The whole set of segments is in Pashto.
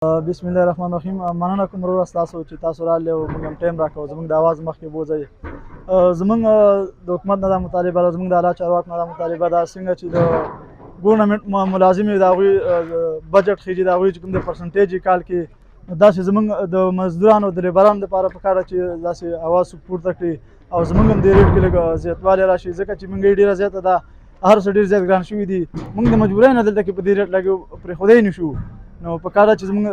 بسم الله الرحمن الرحیم. مننه کوم ورور تاسو چې تاسو راغلي او موږ هم ټایم راکړو زموږ د اواز مخکې بوځئ. زموږ د حکومت نه دا مطالبه ده، زموږ د اعلی چارواکو نه دا مطالبه ده څنګه چې د ګورنمنټ ملازم وي د هغوی بجټ خیجي، د هغوی چې کوم د پرسنټیج کال کې داسې زموږ د مزدورانو د لیبرانو دپاره پکار ده چې داسې اواز پورته کړي او زموږ هم دې ریټ کې لږ زیاتوالی راشي، ځکه چې مهنګۍ ډېره زیاته ده، هر څه ډېر زیات ګران شوي دي. موږ د مجبورۍ نه دلته کې په دې ریټ لګو پرېښودی نه شو. نو پکار ده چې زموږ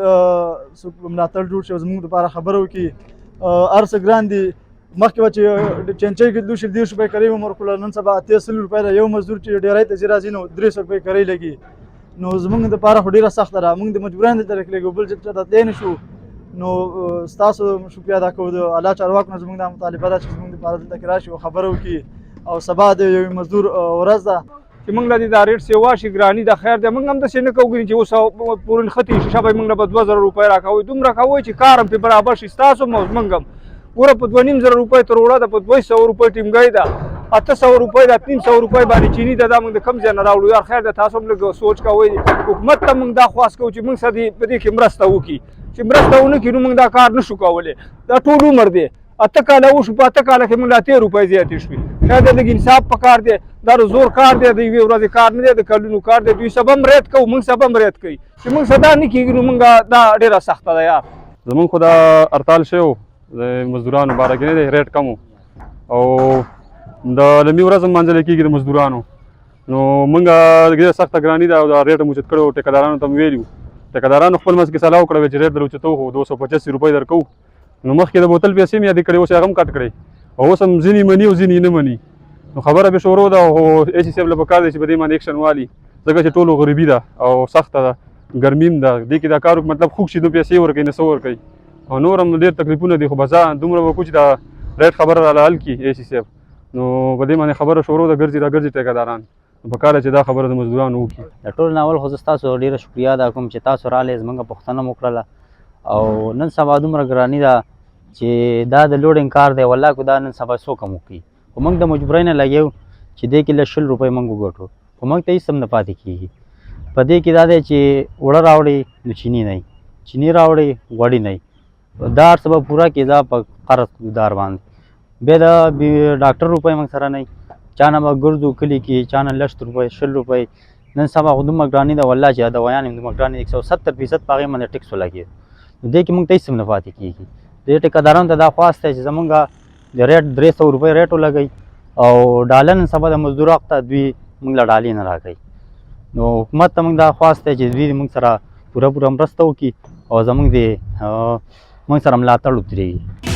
څوک ملاتړ جوړ شي او زموږ دپاره خبره وکړي. هر څه ګران دي. مخکې به چې چینچۍ کې 230 روپۍ کرۍ عمر کړله، نن سبا 80 روپۍ ده. یو مزدور چې ډېری ته ځي راځي نو 300 روپۍ کرۍ لګي. نو زموږ دپاره خو ډېره سخته ده. موږ د مجبورۍ نه دلته لګو، بل ځای ته تللی نه شو. نو ستاسو شکریه ادا کوو د اعلی چارواکو نه. زموږ دا مطالبه ده چې زموږ دپاره دلته کې راشي او خبره وکړي. او سبا د یو مزدور ورځ ده چې موږ له دې دا ریټ سیوا شي ګراني ده. خیر ده موږ هم داسې نه کوو چې اوس پورې نښتې شیشه به موږ له به 2000 روپۍ راکوئ. دومره کوئ چې کار هم پرې برابر شي ستاسو هم او زموږ هم. ګوره په 2500 روپۍ تر وړه ده، په 200 روپۍ ټیمګۍ ده، 800 روپۍ ده، 300 روپۍ باندې چیني ده. دا موږ د کوم ځای نه راوړو یار؟ خیر ده تاسو هم لږ سوچ کوئ. حکومت ته موږ دا خواست کوو چې موږ سره په دې کې مرسته وکړي. چې مرسته ونه کړي نو موږ دا کار نشو کولی. دا ټول عمر دی 8 کاله وشو، په 8 کاله کې موږ له 13 روپۍ زیاتې شوي. خیر دی لږ انصاف پکار دی. دا د زور کار دی، د یوې ورځې کار نه دی، د کلونو کار دی. دوی سبا هم ریټ کوو، موږ سبا هم ریټ کوي. چې موږ سره دا نه کېږي نو موږ دا ډېره سخته ده یار. زمونږ خو دا هړتال شوی د مزدورانو باره کې نه دی، ریټ کم او د لمي ورځ هم منځلی کېږي د مزدورانو. نو موږ ډېره سخته ګراني ده او دا ریټ هم اوچت کړی و. ټیکهدارانو ته هم ویلي وو، ټیکهدارانو خپل منځ کې سلا وکړه چې ریټ در اوچتو خو 285 روپۍ درکوو. نو مخکې د بوتل پیسې مې یادې کړې، اوس یې هغه هم کټ کړی او اوس هم ځینې مني او ځینې نه مني. نو خبره به شروع ده خو اې سي صاحب له پکار دی چې په دې باندې ایکشن والي، ځکه چې ټولو غریبي ده او سخته ده، ګرمي هم ده. دې کې دا کار مطلب خوږ شي نو پیسې ورکوي نه څه ورکوي او نور هم ډېر تکلیفونه دي. خو بس دومره به وکړو چې دا ریټ خبره راله حل کړي اې سي صاحب. نو په دې باندې خبره شروع ده، ګرځي را ګرځي ټیکهداران. پکار ده چې دا خبره د مزدورانو وکړي. د ټول ناول خو زه ستاسو ډېره شکریه ادا کوم چې تاسو راغلئ، زموږ پوښتنه مو وکړله. او نن سبا دومره ګراني ده چې دا د لوډینګ کار دی. والله که دا نن سبا څوک هم وکړي، خو موږ د مجبورۍ نه لګیو چې دې کې له 20 روپۍ موږ وګټو، خو موږ ته هېڅ هم نه پاتې کېږي. په دې کې دا دی چې اوړه راوړئ نو چیني نه وي، چیني راوړئ غوړي نه وي. دا هر څه به پوره کېده په قرضدار باندې. بیا د ډاکټر روپۍ موږ سره نه وي، چا نه به ګرځو کلي کې، چا نه 10 روپۍ 20 روپۍ. نن سبا خو دومره ګراني ده والله چې دوایان هم دومره ګرانې 170% په هغې باندې ټیکس ولګېد. نو دې کې موږ ته هېڅ هم نه پاتې کېږي. دې ټیکهدارانو ته دا خواست دی چې زمونږ د ریټ 300 روپۍ ریټ ولګوئ او ډالر نن سبا د مزدور حق ته دوی موږ له ډالۍ نه راکوي. نو حکومت ته موږ دا خواست دی چې دوی موږ سره پوره مرسته وکړي او زموږ سره ملاتړ ودرېږي.